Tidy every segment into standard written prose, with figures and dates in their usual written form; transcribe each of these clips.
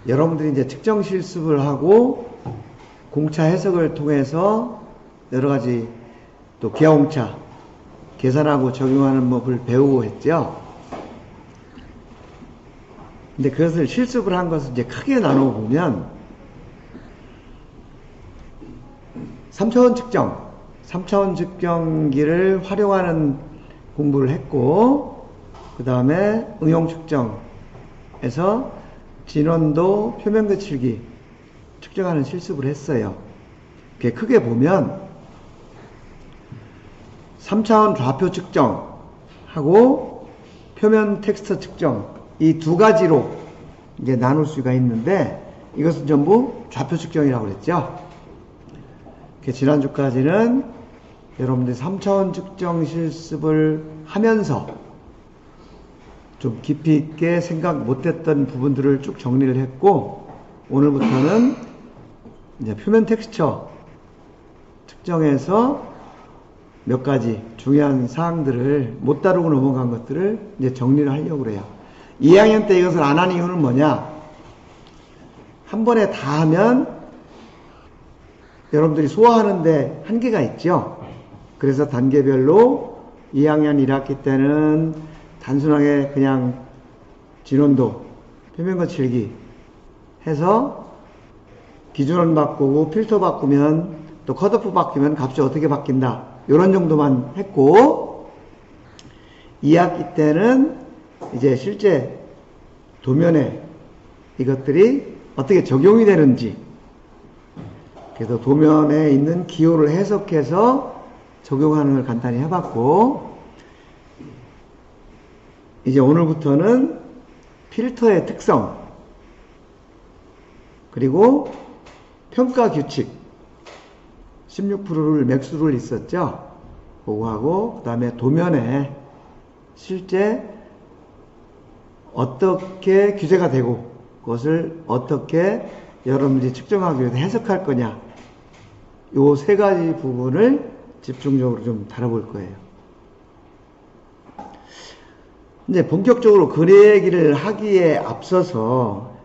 여러분들이 이제 측정 실습을 하고 공차 해석을 통해서 여러 가지 또 기하공차 계산하고 적용하는 법을 배우고 했죠. 근데 그것을 실습을 한 것을 이제 크게 나누어 보면 3차원 측정기를 활용하는 공부를 했고, 그 다음에 응용 측정에서 진원도 표면 거칠기 측정하는 실습을 했어요. 크게 보면 3차원 좌표 측정하고 표면 텍스처 측정 이 두 가지로 이제 나눌 수가 있는데, 이것은 전부 좌표 측정이라고 그랬죠. 지난주까지는 여러분들이 3차원 측정 실습을 하면서 좀 깊이 있게 생각 못했던 부분들을 쭉 정리를 했고, 오늘부터는 이제 표면 텍스처 측정에서 몇 가지 중요한 사항들을 못 다루고 넘어간 것들을 이제 정리를 하려고 그래요. 2학년 때 이것을 안 한 이유는 뭐냐? 한 번에 다 하면 여러분들이 소화하는데 한계가 있죠. 그래서 단계별로 2학년 1학기 때는 단순하게 그냥 진원도, 표면 거칠기 해서 기준원 바꾸고 필터 바꾸면 또 컷오프 바뀌면 값이 어떻게 바뀐다, 이런 정도만 했고, 2학기 때는 이제 실제 도면에 이것들이 어떻게 적용이 되는지, 그래서 도면에 있는 기호를 해석해서 적용하는 걸 간단히 해봤고, 이제 오늘부터는 필터의 특성, 그리고 평가 규칙 16%를 맥수를 있었죠. 그거 하고, 그 다음에 도면에 실제 어떻게 규제가 되고 그것을 어떻게 여러분들이 측정하기 위해서 해석할 거냐, 요 세 가지 부분을 집중적으로 좀 다뤄볼 거예요. 이제 본격적으로 그 얘기를 하기에 앞서서,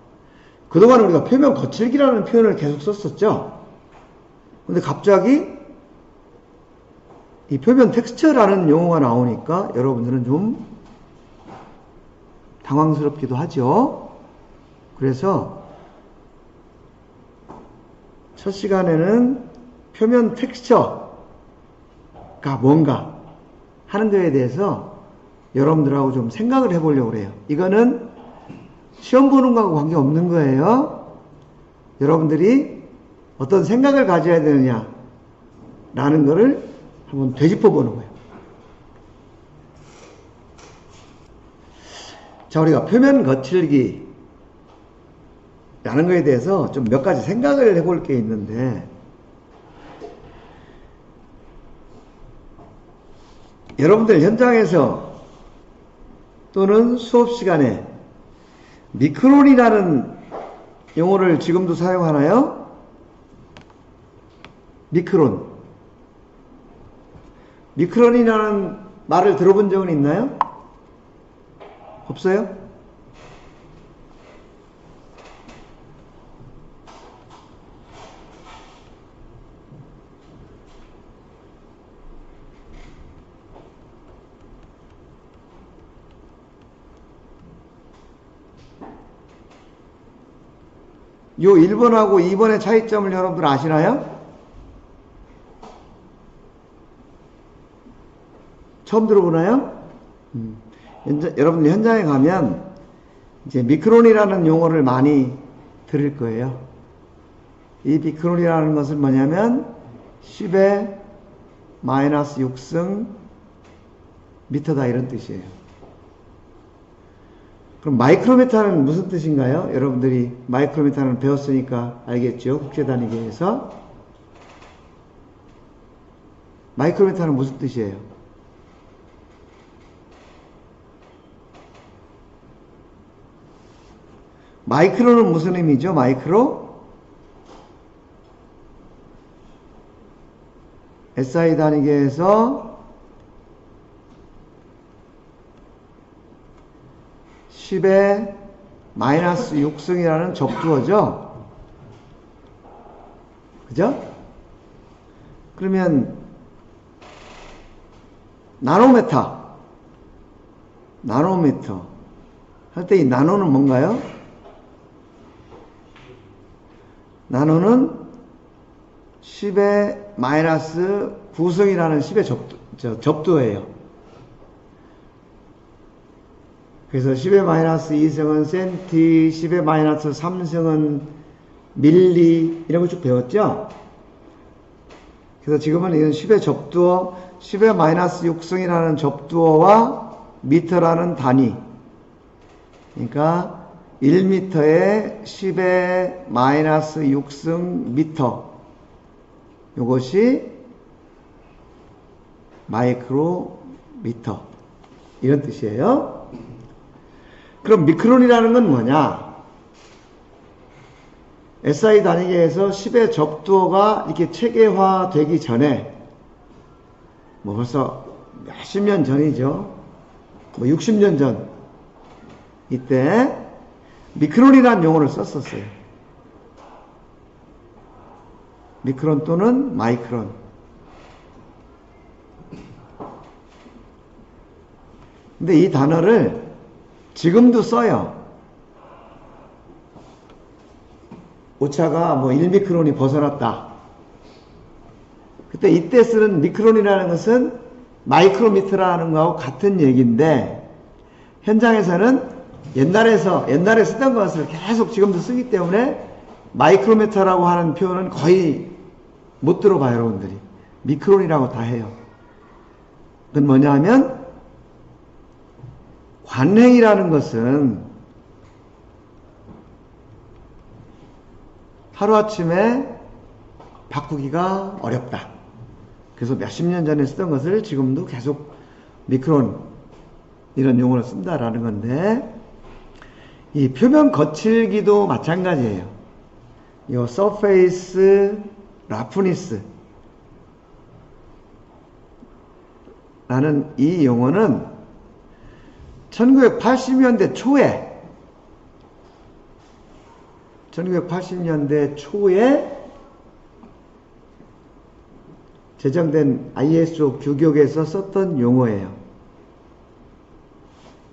그동안 우리가 표면 거칠기라는 표현을 계속 썼었죠. 근데 갑자기 이 표면 텍스처라는 용어가 나오니까 여러분들은 좀 당황스럽기도 하죠. 그래서 첫 시간에는 표면 텍스처가 뭔가 하는 거에 대해서 여러분들하고 좀 생각을 해보려고 해요. 이거는 시험 보는 거하고 관계없는 거예요. 여러분들이 어떤 생각을 가져야 되느냐 라는 거를 한번 되짚어 보는 거예요. 자, 우리가 표면 거칠기 라는 거에 대해서 좀 몇 가지 생각을 해볼 게 있는데, 여러분들 현장에서 또는 수업 시간에 미크론이라는 용어를 지금도 사용하나요? 미크론이라는 말을 들어본 적은 있나요? 없어요? 요 1번하고 2번의 차이점을 여러분들 아시나요? 처음 들어보나요? 여러분들 현장에 가면 이제 미크론이라는 용어를 많이 들을 거예요. 이 미크론이라는 것은 뭐냐면 10의 마이너스 6승 미터다, 이런 뜻이에요. 그럼 마이크로미터는 무슨 뜻인가요? 여러분들이 마이크로미터는 배웠으니까 알겠죠? 국제단위계에서. 마이크로미터는 무슨 뜻이에요? 마이크로는 무슨 의미죠? 마이크로? SI 단위계에서 10의 마이너스 6승이라는 접두어죠. 그죠? 그러면 나노미터 할 때 이 나노는 뭔가요? 나노는 10의 마이너스 9승이라는 10의 접두예요. 그래서 10의 마이너스 2승은 센티, 10의 마이너스 3승은 밀리, 이런 거 쭉 배웠죠? 그래서 지금은 이건 10의 접두어, 10의 마이너스 6승이라는 접두어와 미터라는 단위. 그러니까 1미터에 10의 마이너스 6승 미터. 요것이 마이크로미터. 이런 뜻이에요. 그럼 미크론이라는 건 뭐냐? SI 단위계에서 10의 접두어가 이렇게 체계화 되기 전에, 뭐 벌써 몇십 년 전이죠. 뭐 60년 전. 이때 미크론이라는 용어를 썼었어요. 미크론 또는 마이크론. 근데 이 단어를 지금도 써요. 오차가 뭐 1미크론이 벗어났다. 그때 이때 쓰는 미크론이라는 것은 마이크로미터라는 거하고 같은 얘기인데, 현장에서는 옛날에 쓰던 것을 계속 지금도 쓰기 때문에 마이크로미터라고 하는 표현은 거의 못 들어봐요, 여러분들이. 미크론이라고 다 해요. 그건 뭐냐 하면, 관행이라는 것은 하루아침에 바꾸기가 어렵다. 그래서 몇십 년 전에 쓰던 것을 지금도 계속 미크론 이런 용어를 쓴다라는 건데, 이 표면 거칠기도 마찬가지예요. 이 surface roughness 라는 이 용어는 1980년대 초에 제정된 ISO 규격에서 썼던 용어예요.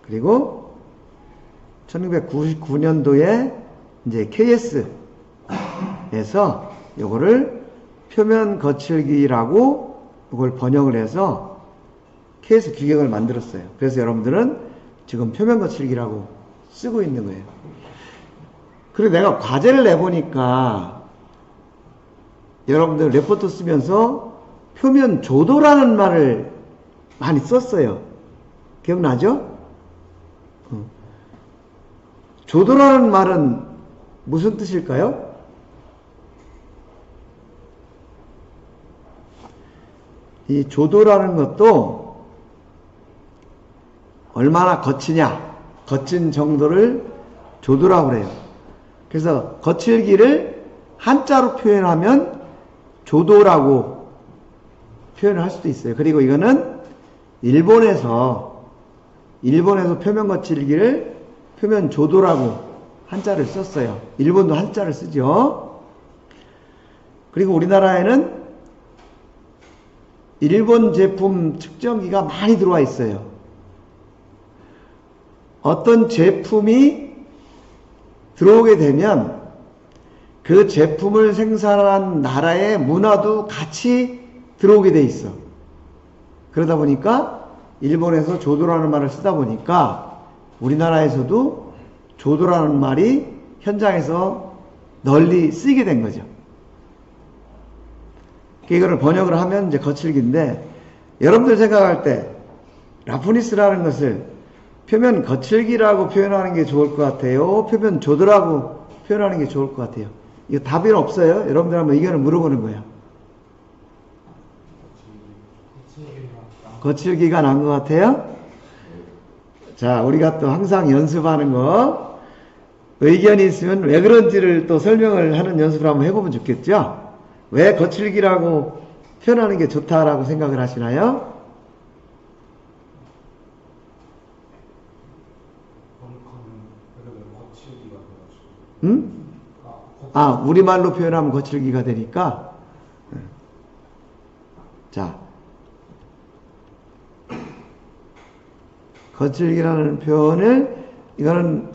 그리고 1999년도에 이제 KS에서 요거를 표면 거칠기라고 이걸 번역을 해서 KS 규격을 만들었어요. 그래서 여러분들은 지금 표면 거칠기라고 쓰고 있는 거예요. 그리고 내가 과제를 내보니까 여러분들 레포트 쓰면서 표면 조도라는 말을 많이 썼어요. 기억나죠? 조도라는 말은 무슨 뜻일까요? 이 조도라는 것도 얼마나 거치냐, 거친 정도를 조도라고 그래요. 그래서 거칠기를 한자로 표현하면 조도라고 표현을 할 수도 있어요. 그리고 이거는 일본에서 표면 거칠기를 표면 조도라고 한자를 썼어요. 일본도 한자를 쓰죠. 그리고 우리나라에는 일본 제품 측정기가 많이 들어와 있어요. 어떤 제품이 들어오게 되면 그 제품을 생산한 나라의 문화도 같이 들어오게 돼 있어. 그러다 보니까 일본에서 조도라는 말을 쓰다 보니까 우리나라에서도 조도라는 말이 현장에서 널리 쓰이게 된 거죠. 이거를 번역을 하면 이제 거칠기인데, 여러분들 생각할 때 라프니스라는 것을 표면 거칠기라고 표현하는 게 좋을 것 같아요? 표면 조도라고 표현하는 게 좋을 것 같아요? 이거 답이 없어요. 여러분들 한번 의견을 물어보는 거예요. 거칠기가 난 것 같아요? 자, 우리가 또 항상 연습하는 거, 의견이 있으면 왜 그런지를 또 설명을 하는 연습을 한번 해보면 좋겠죠? 왜 거칠기라고 표현하는 게 좋다라고 생각을 하시나요? 거칠기 응? 아, 우리말로 표현하면 거칠기가 되니까. 자, 거칠기라는 표현을, 이거는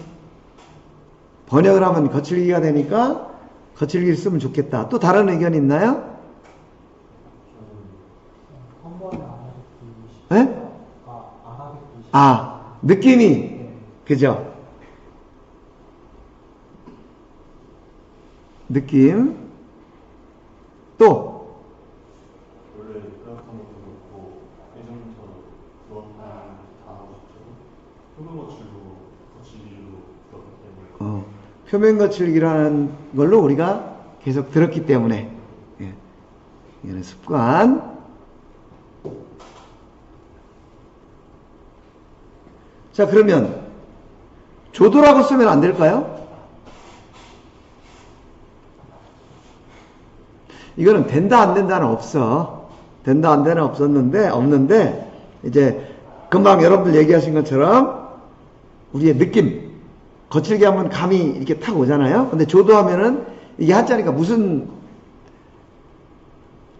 번역을 하면 거칠기가 되니까 거칠기를 쓰면 좋겠다. 또 다른 의견 있나요? 네? 아, 느낌이, 그죠? 느낌. 또, 원래 그렇다는 것도 그렇고 예전부터 그렇다는 다 하고 싶죠. 표본 거칠도 거칠기로 들었기 때문에. 표면 거칠기라는 걸로 우리가 계속 들었기 때문에. 예. 이거는 습관. 자, 그러면 조도라고 쓰면 안 될까요? 이거는 된다 안 된다는 없어. 된다 안 된다는 없는데 이제 금방 여러분들 얘기하신 것처럼 우리의 느낌, 거칠게 하면 감이 이렇게 탁 오잖아요. 근데 조도하면은 이게 한자니까 무슨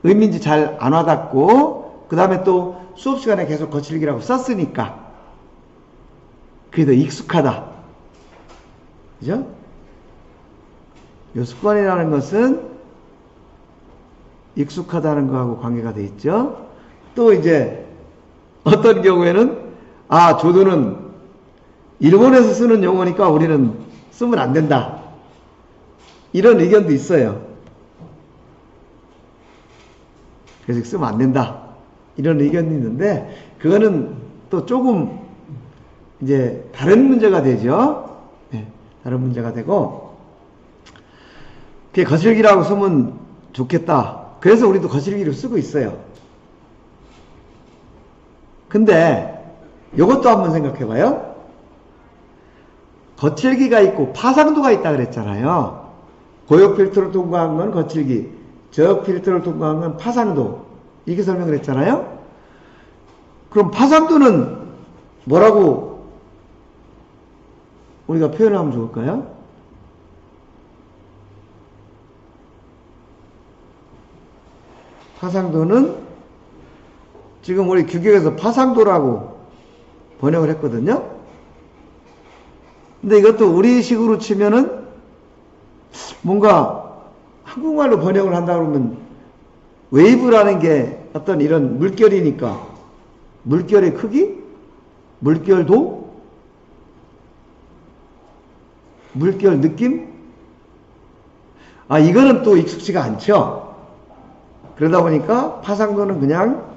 의미인지 잘 안 와닿고, 그 다음에 또 수업 시간에 계속 거칠기라고 썼으니까 그게 더 익숙하다. 그죠? 요 습관이라는 것은 익숙하다는 거하고 관계가 돼 있죠. 또 이제 어떤 경우에는 아, 조도는 일본에서 쓰는 용어니까 우리는 쓰면 안 된다. 이런 의견도 있어요. 그래서 쓰면 안 된다. 이런 의견이 있는데 그거는 또 조금 이제 다른 문제가 되죠. 네, 다른 문제가 되고 그게 거칠기라고 쓰면 좋겠다. 그래서 우리도 거칠기를 쓰고 있어요. 근데 이것도 한번 생각해 봐요. 거칠기가 있고 파상도가 있다 그랬잖아요. 고역 필터를 통과한 건 거칠기, 저역 필터를 통과한 건 파상도. 이렇게 설명을 했잖아요. 그럼 파상도는 뭐라고 우리가 표현하면 좋을까요? 파상도는 지금 우리 규격에서 파상도라고 번역을 했거든요. 근데 이것도 우리식으로 치면은 뭔가 한국말로 번역을 한다 그러면 웨이브라는 게 어떤 이런 물결이니까 물결의 크기? 물결도? 물결 느낌? 아, 이거는 또 익숙지가 않죠. 그러다 보니까 파상도는 그냥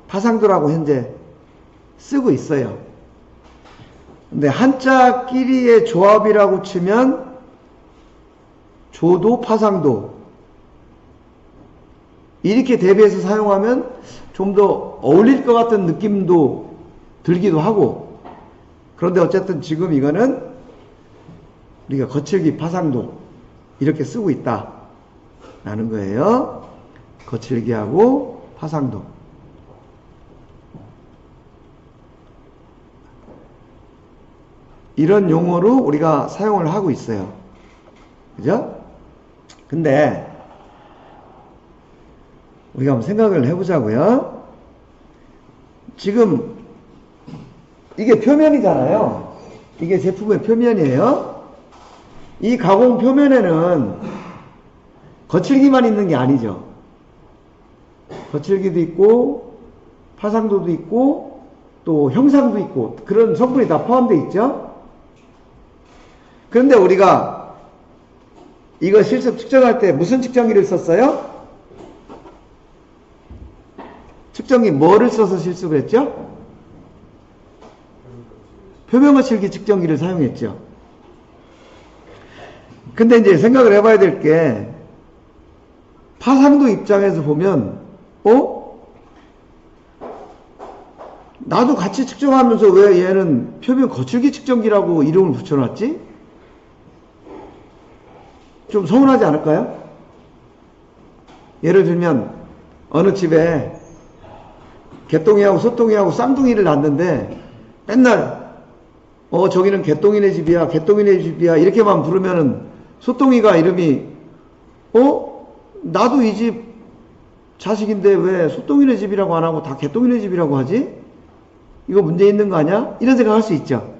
파상도라고 현재 쓰고 있어요. 근데 한자끼리의 조합이라고 치면 조도, 파상도 이렇게 대비해서 사용하면 좀 더 어울릴 것 같은 느낌도 들기도 하고, 그런데 어쨌든 지금 이거는 우리가 거칠기, 파상도 이렇게 쓰고 있다 라는 거예요. 거칠기하고 파상도. 이런 용어로 우리가 사용을 하고 있어요. 그죠? 근데 우리가 한번 생각을 해보자고요. 지금 이게 표면이잖아요. 이게 제품의 표면이에요. 이 가공 표면에는 거칠기만 있는 게 아니죠. 거칠기도 있고 파상도도 있고 또 형상도 있고 그런 성분이 다 포함되어 있죠. 그런데 우리가 이거 실습 측정할 때 무슨 측정기를 썼어요? 측정기 뭐를 써서 실습을 했죠? 표면 거칠기 측정기를 사용했죠. 근데 이제 생각을 해봐야 될 게, 파상도 입장에서 보면 나도 같이 측정하면서 왜 얘는 표면 거칠기 측정기라고 이름을 붙여놨지? 좀 서운하지 않을까요? 예를 들면 어느 집에 개똥이하고 소똥이하고 쌍둥이를 낳는데 맨날 저기는 개똥이네 집이야, 개똥이네 집이야, 이렇게만 부르면은 소똥이가 이름이, 나도 이 집 자식인데 왜 소똥이네 집이라고 안 하고 다 개똥이네 집이라고 하지? 이거 문제 있는 거 아니야? 이런 생각 할 수 있죠.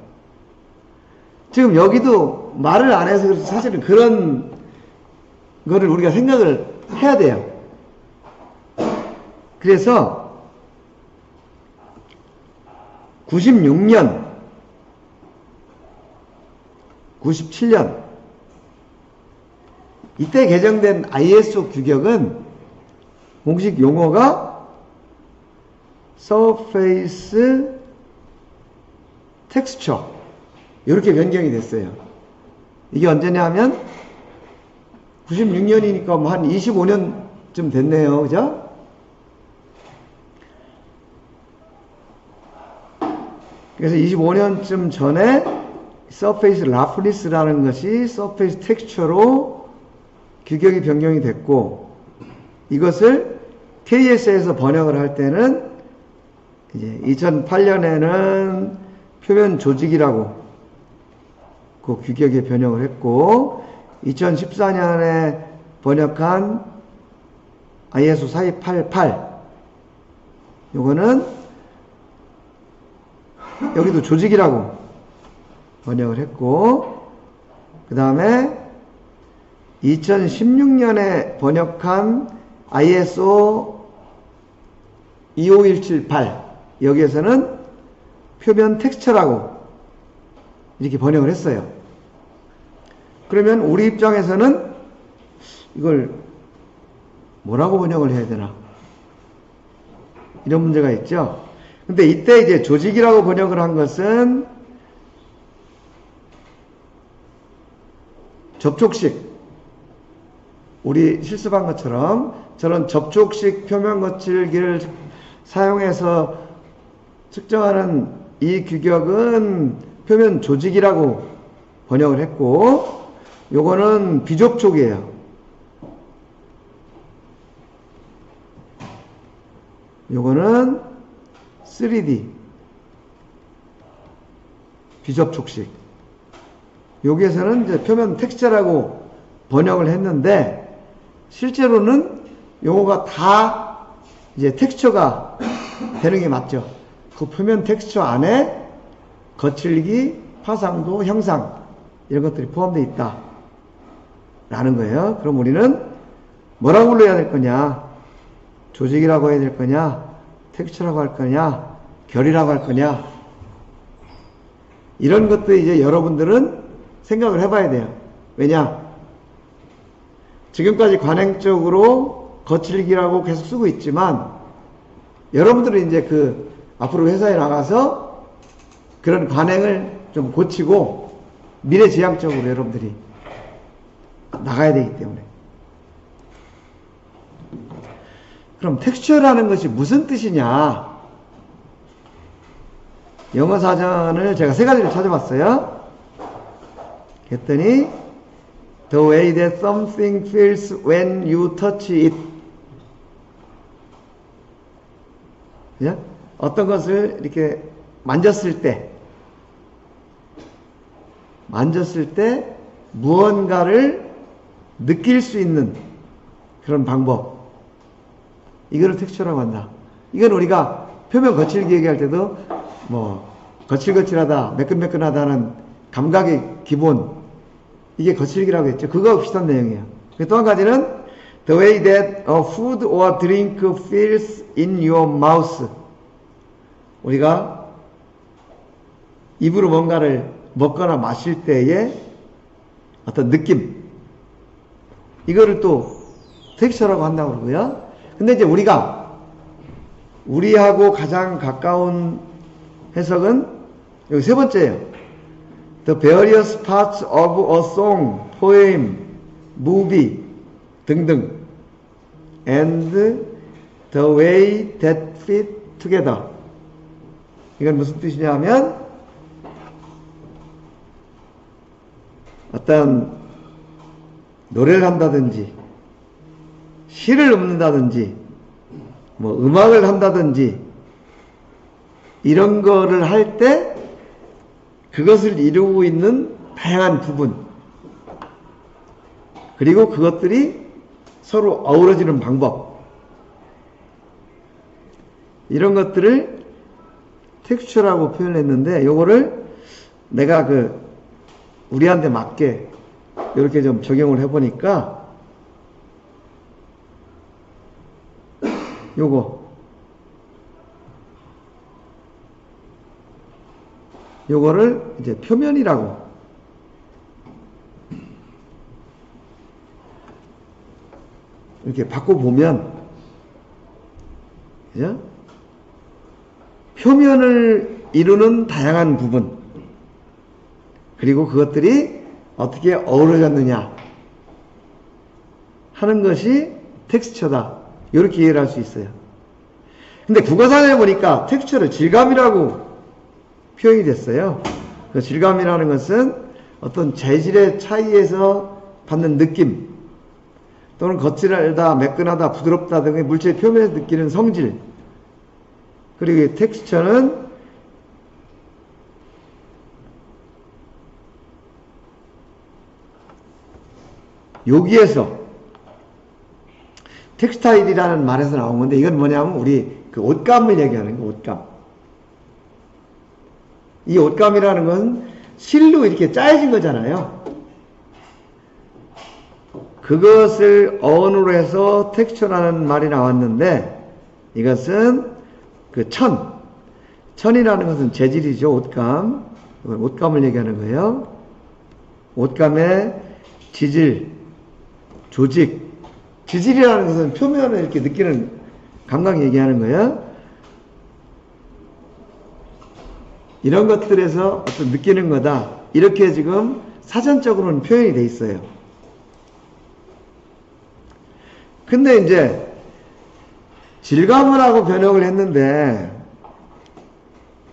지금 여기도 말을 안 해서 그래서 사실은 그런 거를 우리가 생각을 해야 돼요. 그래서 96년, 97년 이때 개정된 ISO 규격은 공식 용어가 Surface Texture 이렇게 변경이 됐어요. 이게 언제냐 하면 96년이니까 뭐 한 25년쯤 됐네요. 그죠? 그래서 25년쯤 전에 Surface Roughness라는 것이 Surface Texture로 규격이 변경이 됐고, 이것을 KS에서 번역을 할 때는 이제 2008년에는 표면 조직이라고 그 규격에 변형을 했고, 2014년에 번역한 ISO 4288 요거는 여기도 조직이라고 번역을 했고, 그 다음에 2016년에 번역한 ISO 25178 여기에서는 표면 텍스처라고 이렇게 번역을 했어요. 그러면 우리 입장에서는 이걸 뭐라고 번역을 해야 되나? 이런 문제가 있죠. 근데 이때 이제 조직이라고 번역을 한 것은 접촉식, 우리 실습한 것처럼 저런 접촉식 표면 거칠기를 사용해서 측정하는 이 규격은 표면 조직이라고 번역을 했고, 요거는 비접촉이에요. 요거는 3D 비접촉식. 여기에서는 이제 표면 텍스처라고 번역을 했는데, 실제로는 요거가 다 이제 텍스처가 되는 게 맞죠. 그 표면 텍스처 안에 거칠기, 파상도, 형상 이런 것들이 포함되어 있다 라는 거예요. 그럼 우리는 뭐라고 불러야 될 거냐? 조직이라고 해야 될 거냐? 텍스처라고 할 거냐? 결이라고 할 거냐? 이런 것도 이제 여러분들은 생각을 해봐야 돼요. 왜냐? 지금까지 관행적으로 거칠기라고 계속 쓰고 있지만, 여러분들은 이제 앞으로 회사에 나가서 그런 관행을 좀 고치고 미래지향적으로 여러분들이 나가야 되기 때문에. 그럼 텍스처라는 것이 무슨 뜻이냐? 영어 사전을 제가 3가지를 찾아봤어요. 그랬더니 The way that something feels when you touch it. 예? 어떤 것을 이렇게 만졌을 때 무언가를 느낄 수 있는 그런 방법. 이거를 텍스처라고 한다. 이건 우리가 표면 거칠기 얘기할 때도 뭐 거칠거칠하다, 매끈매끈하다는 감각의 기본, 이게 거칠기라고 했죠. 그거하고 비슷한 내용이에요. 또 한 가지는 The way that a food or drink feels in your mouth. 우리가 입으로 뭔가를 먹거나 마실 때의 어떤 느낌, 이거를 또 텍스처라고 한다고 그러고요. 근데 이제 우리하고 가장 가까운 해석은 여기 3번째예요. The various parts of a song, poem, movie 등등 and the way that fit together. 이건 무슨 뜻이냐 하면 어떤 노래를 한다든지 시를 읊는다든지 뭐 음악을 한다든지 이런 거를 할 때 그것을 이루고 있는 다양한 부분, 그리고 그것들이 서로 어우러지는 방법, 이런 것들을 텍스처라고 표현했는데, 요거를 내가 우리한테 맞게 이렇게 좀 적용을 해보니까, 요거를 이제 표면이라고 이렇게 바꿔보면, 그죠? 표면을 이루는 다양한 부분, 그리고 그것들이 어떻게 어우러졌느냐 하는 것이 텍스처다, 이렇게 이해를 할 수 있어요. 근데 국어사전에 보니까 텍스처를 질감이라고 표현이 됐어요. 그 질감이라는 것은 어떤 재질의 차이에서 받는 느낌, 또는 거칠다, 매끈하다, 부드럽다 등의 물체의 표면에서 느끼는 성질, 그리고 이 텍스처는 여기에서 텍스타일이라는 말에서 나온 건데, 이건 뭐냐면 우리 그 옷감을 얘기하는 거, 옷감. 이 옷감이라는 건 실로 이렇게 짜여진 거잖아요. 그것을 어원으로 해서 텍스처라는 말이 나왔는데, 이것은 그 천이라는 것은 재질이죠. 옷감. 옷감을 얘기하는 거예요. 옷감의 지질, 조직. 지질이라는 것은 표면을 이렇게 느끼는 감각 얘기하는 거예요. 이런 것들에서 어떤 느끼는 거다, 이렇게 지금 사전적으로는 표현이 돼 있어요. 근데 이제 질감을 하고 번역을 했는데,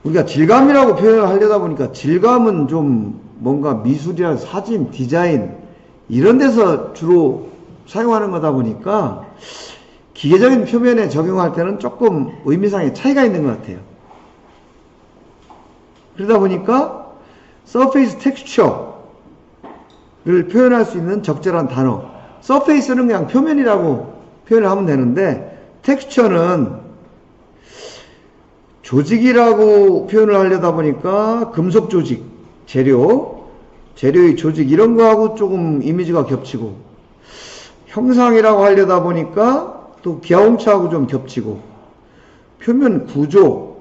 우리가 질감이라고 표현을 하려다 보니까 질감은 좀 뭔가 미술이나 사진, 디자인 이런 데서 주로 사용하는 거다 보니까 기계적인 표면에 적용할 때는 조금 의미상의 차이가 있는 것 같아요. 그러다 보니까 surface texture를 표현할 수 있는 적절한 단어, surface는 그냥 표면이라고 표현을 하면 되는데, texture는 조직이라고 표현을 하려다 보니까 금속 조직, 재료의 조직 이런 거하고 조금 이미지가 겹치고, 형상이라고 하려다 보니까 또 기하홍차하고 좀 겹치고, 표면 구조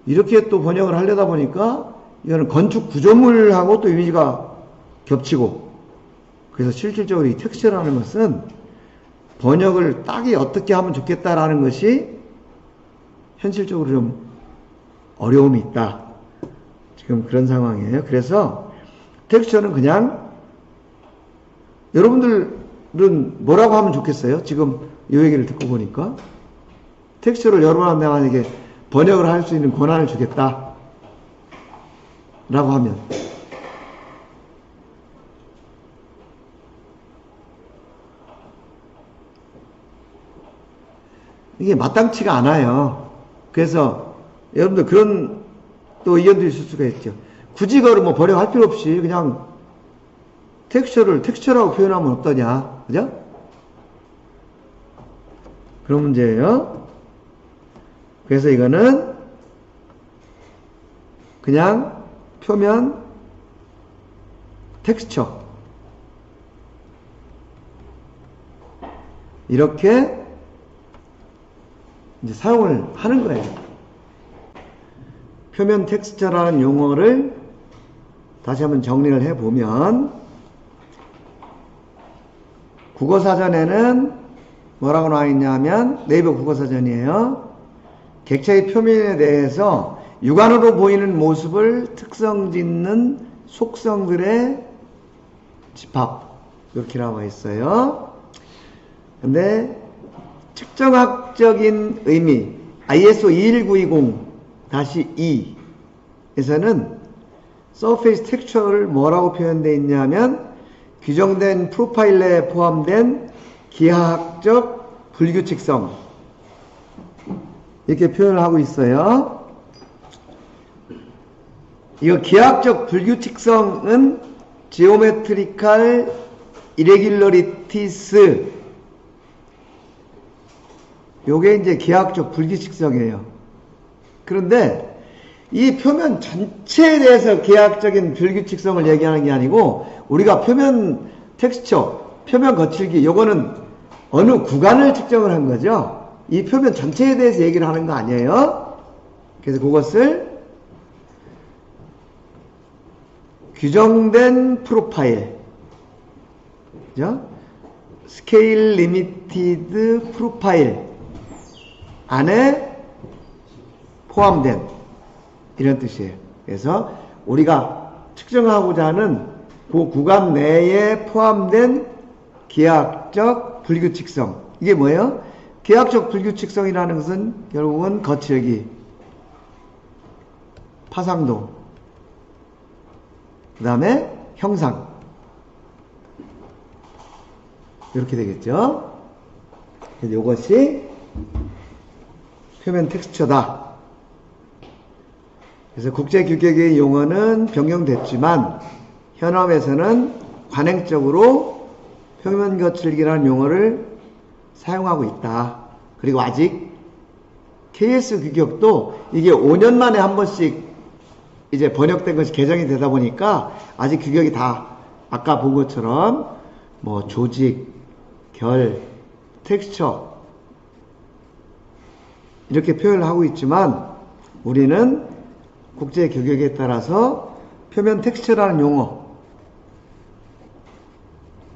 이렇게 또 번역을 하려다 보니까 이거는 건축 구조물하고 또 이미지가 겹치고, 그래서 실질적으로 이 텍스처라는 것은 번역을 딱히 어떻게 하면 좋겠다라는 것이 현실적으로 좀 어려움이 있다, 지금 그런 상황이에요. 그래서 텍스처는 그냥, 여러분들은 뭐라고 하면 좋겠어요? 지금 이 얘기를 듣고 보니까 텍스처를 여러분한테 만약에 번역을 할 수 있는 권한을 주겠다 라고 하면 이게 마땅치가 않아요. 그래서 여러분들 그런 또 의견도 있을 수가 있죠. 굳이 그걸 뭐 번역할 필요 없이 그냥 텍스처라고 표현하면 어떠냐, 그죠? 그런 문제예요. 그래서 이거는 그냥 표면 텍스처 이렇게 이제 사용을 하는 거예요. 표면 텍스처라는 용어를 다시 한번 정리를 해보면, 국어사전에는 뭐라고 나와 있냐면, 네이버 국어사전이에요. 객체의 표면에 대해서 육안으로 보이는 모습을 특성 짓는 속성들의 집합, 이렇게 나와 있어요. 근데 측정학적인 의미 ISO 21920-2에서는 surface texture를 뭐라고 표현되어 있냐면, 규정된 프로파일에 포함된 기하학적 불규칙성, 이렇게 표현을 하고 있어요. 이거 기하학적 불규칙성은 geometrical irregularities. 요게 이제 기하학적 불규칙성이에요. 그런데 이 표면 전체에 대해서 기하학적인 불규칙성을 얘기하는 게 아니고, 우리가 표면 텍스처, 표면 거칠기, 요거는 어느 구간을 측정을 한 거죠. 이 표면 전체에 대해서 얘기를 하는 거 아니에요. 그래서 그것을 규정된 프로파일, 그죠? 스케일 리미티드 프로파일 안에 포함된, 이런 뜻이에요. 그래서 우리가 측정하고자 하는 그 구간 내에 포함된 기하학적 불규칙성, 이게 뭐예요? 기하학적 불규칙성이라는 것은 결국은 거칠기, 파상도, 그 다음에 형상, 이렇게 되겠죠. 그래서 이것이 표면 텍스처다. 그래서 국제규격의 용어는 변경됐지만 현업에서는 관행적으로 표면 거칠기라는 용어를 사용하고 있다. 그리고 아직 KS 규격도 이게 5년 만에 한 번씩 이제 번역된 것이 개정이 되다 보니까 아직 규격이 다 아까 본 것처럼 뭐 조직, 결, 텍스처 이렇게 표현을 하고 있지만, 우리는 국제 규격에 따라서 표면 텍스처라는 용어,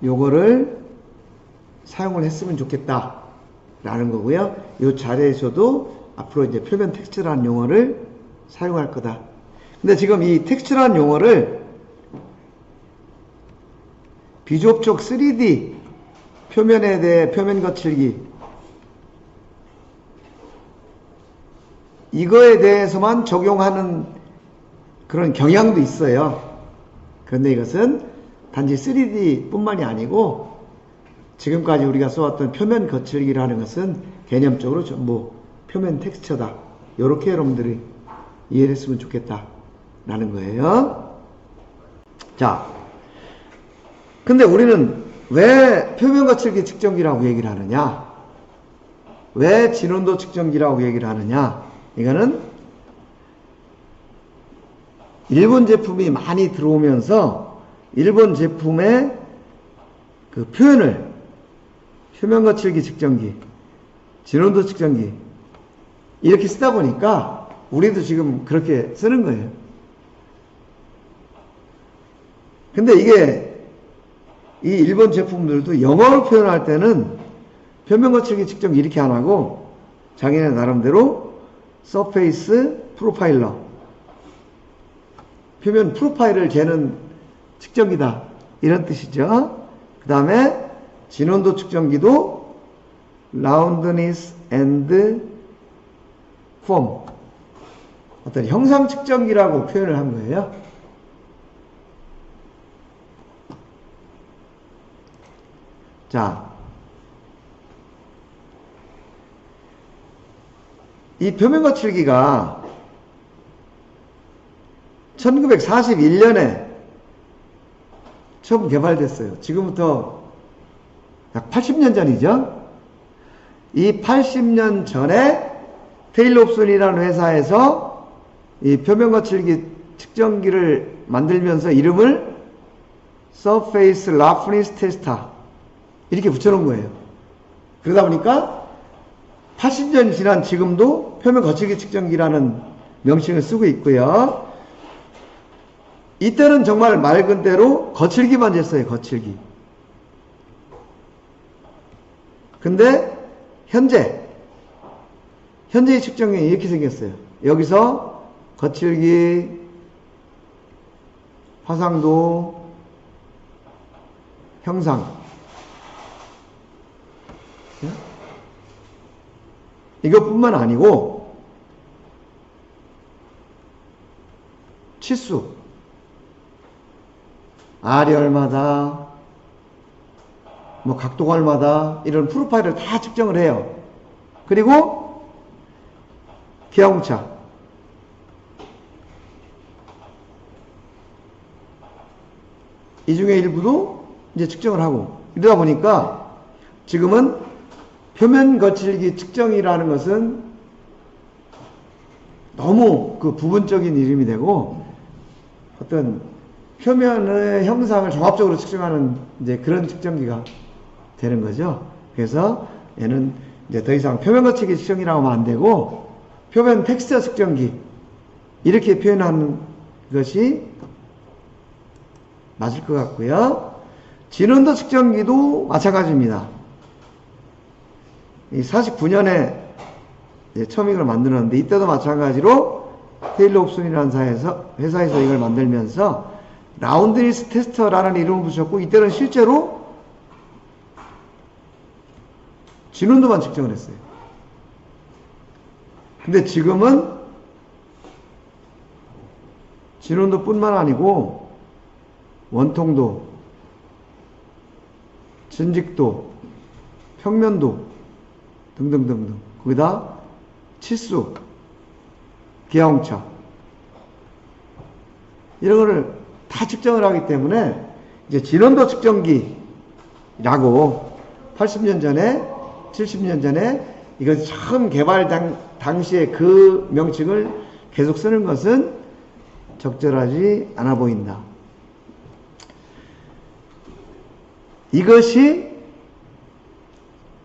요거를 사용을 했으면 좋겠다 라는 거고요. 이 자리에서도 앞으로 이제 표면 텍스처라는 용어를 사용할 거다. 근데 지금 이 텍스처라는 용어를 비접촉 3D 표면에 대해 표면 거칠기, 이거에 대해서만 적용하는 그런 경향도 있어요. 그런데 이것은 단지 3D 뿐만이 아니고 지금까지 우리가 써왔던 표면 거칠기라는 것은 개념적으로 전부 표면 텍스처다. 이렇게 여러분들이 이해를 했으면 좋겠다 라는 거예요. 자, 근데 우리는 왜 표면 거칠기 측정기라고 얘기를 하느냐, 왜 진원도 측정기라고 얘기를 하느냐, 이거는 일본 제품이 많이 들어오면서 일본 제품의 그 표현을 표면 거칠기 측정기, 진원도 측정기 이렇게 쓰다 보니까 우리도 지금 그렇게 쓰는 거예요. 근데 이게 이 일본 제품들도 영어로 표현할 때는 표면 거칠기 측정기 이렇게 안 하고 자기네 나름대로 서페이스 프로파일러, 표면 프로파일을 재는 측정기다 이런 뜻이죠. 그 다음에 진원도 측정기도 라운드니스 앤드 폼, 어떤 형상 측정기라고 표현을 한 거예요. 자, 이 표면 거칠기가 1941년에 처음 개발됐어요. 지금부터 약 80년 전이죠. 이 80년 전에 테일롭슨이라는 회사에서 이 표면 거칠기 측정기를 만들면서 이름을 Surface Roughness Tester 이렇게 붙여놓은 거예요. 그러다 보니까 80년 지난 지금도 표면 거칠기 측정기라는 명칭을 쓰고 있고요. 이때는 정말 말 그대로 거칠기만 쟀어요. 거칠기. 근데 현재의 측정이 이렇게 생겼어요. 여기서 거칠기, 화상도, 형상, 이것뿐만 아니고 치수, R이 얼마다, 뭐 각도가 얼마다, 이런 프로파일을 다 측정을 해요. 그리고 기하공차, 이 중에 일부도 이제 측정을 하고, 이러다 보니까 지금은 표면 거칠기 측정이라는 것은 너무 그 부분적인 이름이 되고, 어떤 표면의 형상을 종합적으로 측정하는 이제 그런 측정기가 되는 거죠. 그래서 얘는 이제 더 이상 표면 거칠기 측정이라고 하면 안 되고, 표면 텍스처 측정기, 이렇게 표현하는 것이 맞을 것 같고요. 진원도 측정기도 마찬가지입니다. 이 49년에 처음 이걸 만들었는데, 이때도 마찬가지로 테일러 옵슨이라는 회사에서 이걸 만들면서 라운드니스 테스터라는 이름을 붙였고, 이때는 실제로 진원도만 측정을 했어요. 근데 지금은 진원도뿐만 아니고 원통도, 진직도, 평면도 등등등등, 거기다 치수, 기하홍차, 이런 거를 다 측정을 하기 때문에 이제 진원도 측정기라고 80년 전에, 70년 전에 이것 처음 개발 당시에 그 명칭을 계속 쓰는 것은 적절하지 않아 보인다. 이것이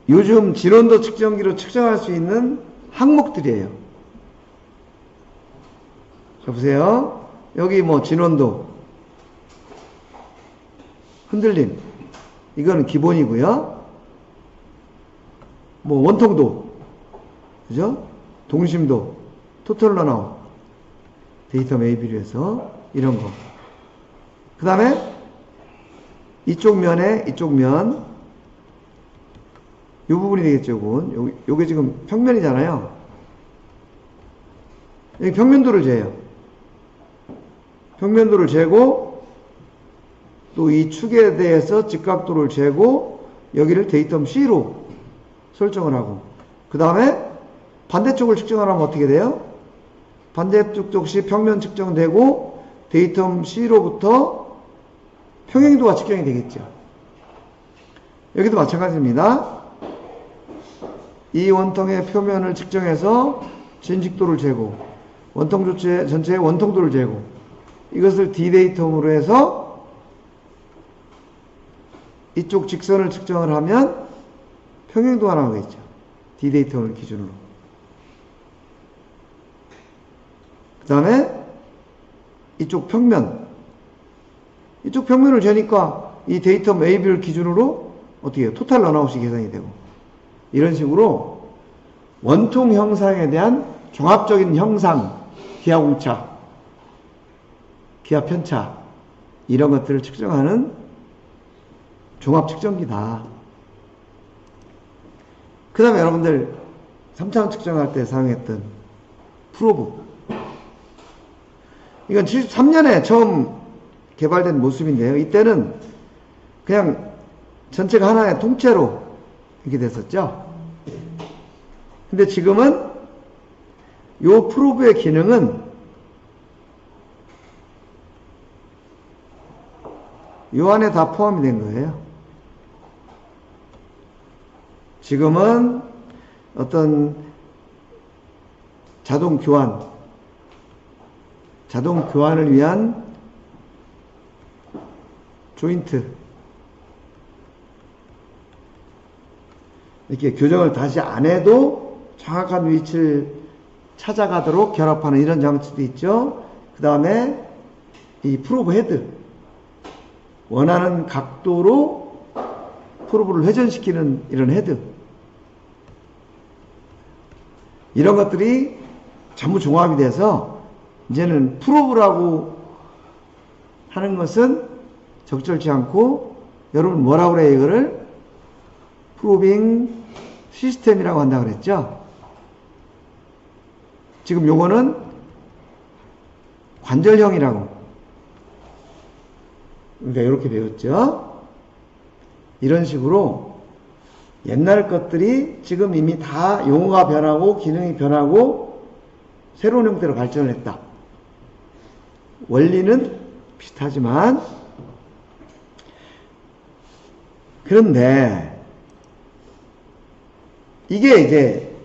요즘 진원도 측정기로 측정할 수 있는 항목들이에요. 자, 보세요. 여기 뭐 진원도, 흔들림, 이거는 기본이고요. 뭐 원통도, 그죠? 동심도, 토탈 런아웃, 데이터 메이비로 해서 이런 거. 그 다음에 이쪽 면에, 이쪽 면, 이 부분이 되겠죠, 이건. 요게 지금 평면이잖아요. 여기 평면도를 재요. 평면도를 재고, 또 이 축에 대해서 직각도를 재고, 여기를 데이텀 C로 설정을 하고, 그 다음에 반대쪽을 측정하려면 어떻게 돼요? 반대쪽 역시 평면 측정되고, 데이텀 C로부터 평행도가 측정이 되겠죠. 여기도 마찬가지입니다. 이 원통의 표면을 측정해서 진직도를 재고, 원통 전체의 원통도를 재고, 이것을 D데이텀으로 해서 이쪽 직선을 측정을 하면 평행도가 나오겠죠. D데이텀을 기준으로. 그 다음에 이쪽 평면, 이쪽 평면을 재니까 이 데이텀 AB를 기준으로 어떻게 해요? 토탈 런아웃이 계산이 되고, 이런 식으로 원통 형상에 대한 종합적인 형상, 기하 공차, 기하 편차, 이런 것들을 측정하는 종합 측정기다. 그 다음에 여러분들 3차원 측정할 때 사용했던 프로브, 이건 73년에 처음 개발된 모습인데요. 이때는 그냥 전체가 하나의 통째로 이렇게 됐었죠. 근데 지금은 요 프로브의 기능은 요 안에 다 포함이 된 거예요. 지금은 어떤 자동 교환을 위한 조인트, 이렇게 교정을 다시 안 해도 정확한 위치를 찾아가도록 결합하는 이런 장치도 있죠. 그 다음에 이 프로브 헤드, 원하는 각도로 프로브를 회전시키는 이런 헤드, 이런 것들이 전부 종합이 돼서 이제는 프로브라고 하는 것은 적절치 않고, 여러분 뭐라고 그래요? 이거를 프로빙 시스템이라고 한다고 그랬죠. 지금 요거는 관절형이라고, 그러니까 이렇게 배웠죠. 이런 식으로 옛날 것들이 지금 이미 다 용어가 변하고 기능이 변하고 새로운 형태로 발전을 했다. 원리는 비슷하지만 그런데 이게 이제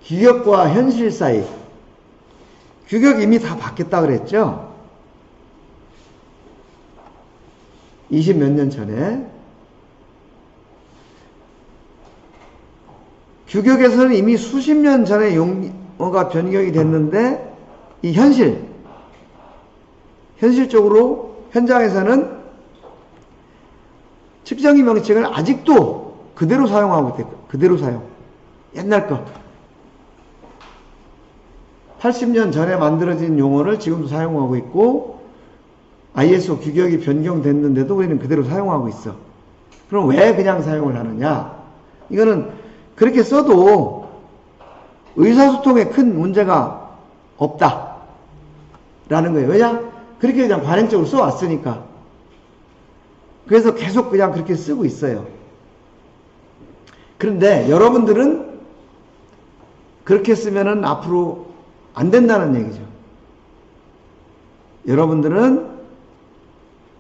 규격과 현실 사이, 규격이 이미 다 바뀌었다 그랬죠? 20 몇 년 전에. 규격에서는 이미 수십 년 전에 용어가 변경이 됐는데, 이 현실적으로 현장에서는 측정기 명칭을 아직도 그대로 사용하고 있대요. 그대로 사용. 옛날 거. 80년 전에 만들어진 용어를 지금도 사용하고 있고, ISO 규격이 변경됐는데도 우리는 그대로 사용하고 있어. 그럼 왜 그냥 사용을 하느냐? 이거는 그렇게 써도 의사소통에 큰 문제가 없다. 라는 거예요. 왜냐? 그렇게 그냥 관행적으로 써왔으니까. 그래서 계속 그냥 그렇게 쓰고 있어요. 그런데 여러분들은 그렇게 쓰면은 앞으로 안 된다는 얘기죠. 여러분들은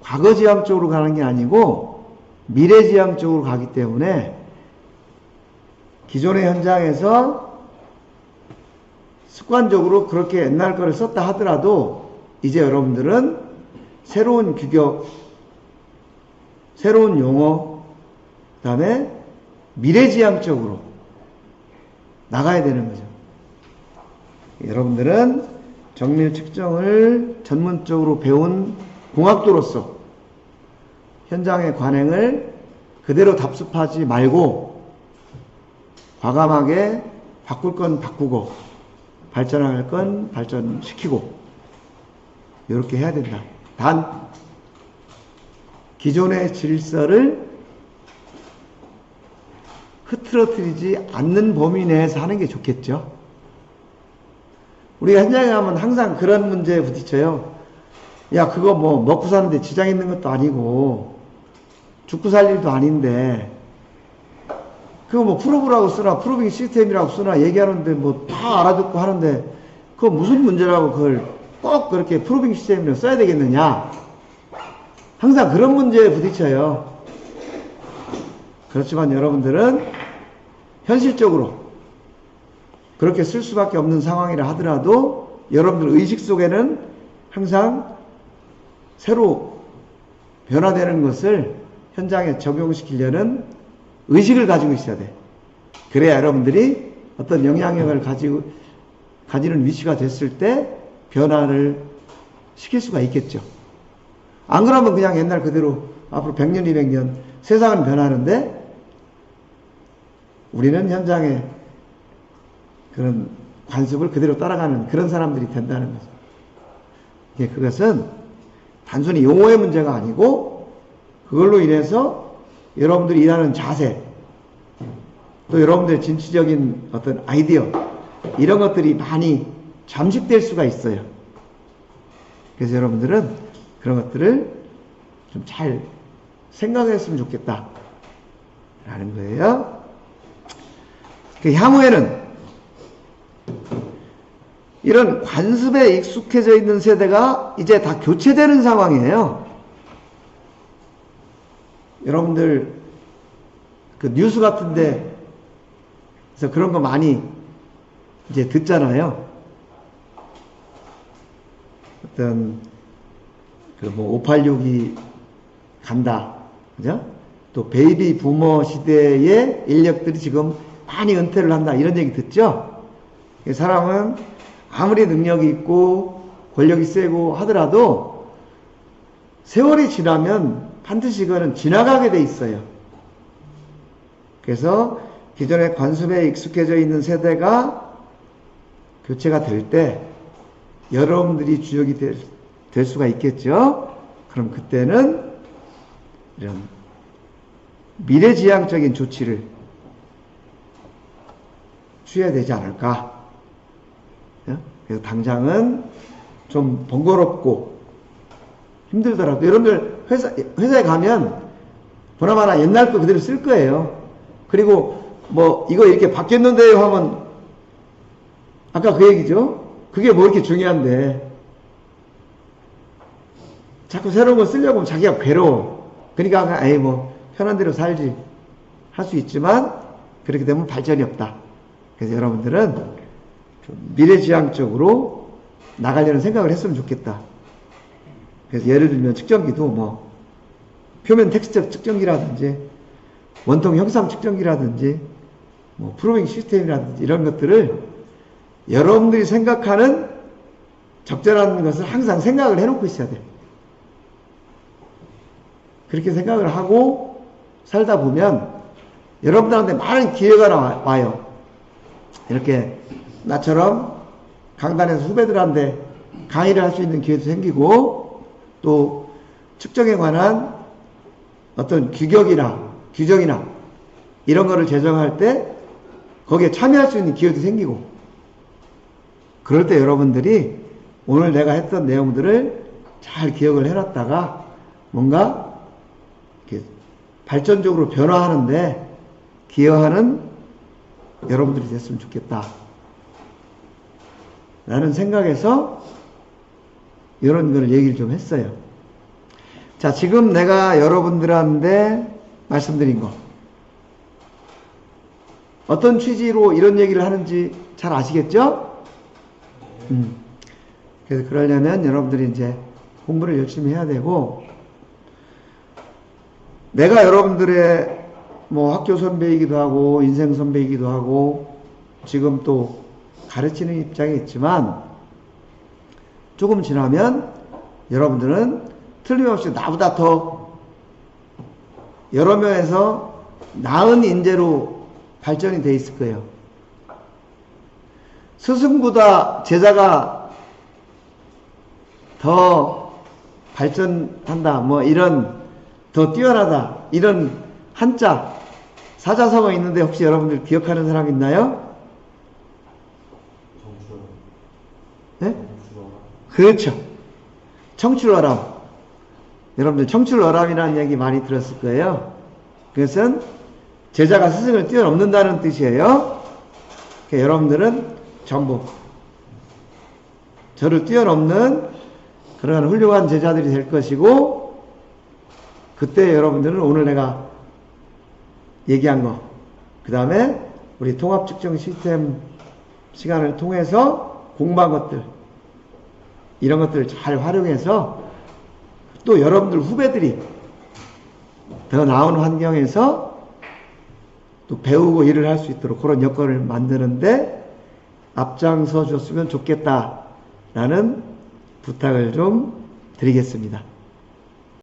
과거지향 쪽으로 가는 게 아니고 미래지향 쪽으로 가기 때문에 기존의 현장에서 습관적으로 그렇게 옛날 거를 썼다 하더라도 이제 여러분들은 새로운 규격, 새로운 용어, 그 다음에 미래지향적으로 나가야 되는 거죠. 여러분들은 정밀 측정을 전문적으로 배운 공학도로서 현장의 관행을 그대로 답습하지 말고 과감하게 바꿀 건 바꾸고 발전할 건 발전시키고 이렇게 해야 된다. 단 기존의 질서를 흐트러뜨리지 않는 범위 내에서 하는 게 좋겠죠. 우리가 현장에 가면 항상 그런 문제에 부딪혀요. 야, 그거 뭐 먹고 사는데 지장 있는 것도 아니고 죽고 살 일도 아닌데 그거 뭐 프로브라고 쓰나 프로빙 시스템이라고 쓰나 얘기하는데 뭐 다 알아듣고 하는데 그거 무슨 문제라고 그걸 꼭 그렇게 프로빙 시스템으로 써야 되겠느냐. 항상 그런 문제에 부딪혀요. 그렇지만 여러분들은 현실적으로 그렇게 쓸 수밖에 없는 상황이라 하더라도 여러분들 의식 속에는 항상 새로 변화되는 것을 현장에 적용시키려는 의식을 가지고 있어야 돼. 그래야 여러분들이 어떤 영향력을 가지는 위치가 됐을 때 변화를 시킬 수가 있겠죠. 안 그러면 그냥 옛날 그대로 앞으로 100년, 200년 세상은 변하는데 우리는 현장에 그런 관습을 그대로 따라가는 그런 사람들이 된다는 거죠. 그것은 단순히 용어의 문제가 아니고 그걸로 인해서 여러분들이 일하는 자세 또 여러분들의 진취적인 어떤 아이디어 이런 것들이 많이 잠식될 수가 있어요. 그래서 여러분들은 그런 것들을 좀 잘 생각했으면 좋겠다 라는 거예요. 향후에는 이런 관습에 익숙해져 있는 세대가 이제 다 교체되는 상황이에요. 여러분들 그 뉴스 같은데 그래서 그런 거 많이 이제 듣잖아요. 어떤 그 뭐 586이 간다, 그죠? 또 베이비 부머 시대의 인력들이 지금 많이 은퇴를 한다 이런 얘기 듣죠? 사람은 아무리 능력이 있고 권력이 세고 하더라도 세월이 지나면 반드시 그거는 지나가게 돼 있어요. 그래서 기존의 관습에 익숙해져 있는 세대가 교체가 될 때 여러분들이 주역이 될 수가 있겠죠. 그럼 그때는 이런 미래지향적인 조치를 취해야 되지 않을까. 그래서 당장은 좀 번거롭고 힘들더라도 여러분들 회사에 가면 보나마나 옛날 거 그대로 쓸 거예요. 그리고 뭐 이거 이렇게 바뀌었는데요 하면 아까 그 얘기죠. 그게 뭐 이렇게 중요한데 자꾸 새로운 거 쓰려고 하면 자기가 괴로워. 그러니까 에이 뭐 편한 대로 살지 할 수 있지만 그렇게 되면 발전이 없다. 그래서 여러분들은 좀 미래지향적으로 나가려는 생각을 했으면 좋겠다. 그래서 예를 들면 측정기도 뭐 표면 텍스처 측정기라든지 원통 형상 측정기라든지 뭐 프로빙 시스템이라든지 이런 것들을 여러분들이 생각하는 적절한 것을 항상 생각을 해놓고 있어야 돼요. 그렇게 생각을 하고 살다 보면 여러분들한테 많은 기회가 와요. 이렇게 나처럼 강단에서 후배들한테 강의를 할 수 있는 기회도 생기고 또 측정에 관한 어떤 규정이나 이런 거를 제정할 때 거기에 참여할 수 있는 기회도 생기고 그럴 때 여러분들이 오늘 내가 했던 내용들을 잘 기억을 해놨다가 뭔가 이렇게 발전적으로 변화하는데 기여하는 여러분들이 됐으면 좋겠다 라는 생각에서 이런 걸 얘기를 좀 했어요. 자, 지금 내가 여러분들한테 말씀드린 거 어떤 취지로 이런 얘기를 하는지 잘 아시겠죠? 그래서 그러려면 여러분들이 이제 공부를 열심히 해야 되고 내가 여러분들의 뭐 학교 선배이기도 하고 인생 선배이기도 하고 지금 또 가르치는 입장에 있지만 조금 지나면 여러분들은 틀림없이 나보다 더 여러 면에서 나은 인재로 발전이 돼 있을 거예요. 스승보다 제자가 더 발전한다 뭐 이런 더 뛰어나다 이런 한자 사자성어 있는데 혹시 여러분들 기억하는 사람 있나요? 네? 그렇죠. 청출어람. 여러분들 청출어람이라는 얘기 많이 들었을 거예요. 그것은 제자가 스승을 뛰어넘는다는 뜻이에요. 그러니까 여러분들은 전부 저를 뛰어넘는 그런 훌륭한 제자들이 될 것이고 그때 여러분들은 오늘 내가 얘기한 거, 그 다음에 우리 통합측정 시스템 시간을 통해서 공부한 것들, 이런 것들을 잘 활용해서 또 여러분들 후배들이 더 나은 환경에서 또 배우고 일을 할 수 있도록 그런 여건을 만드는데 앞장서 줬으면 좋겠다라는 부탁을 좀 드리겠습니다.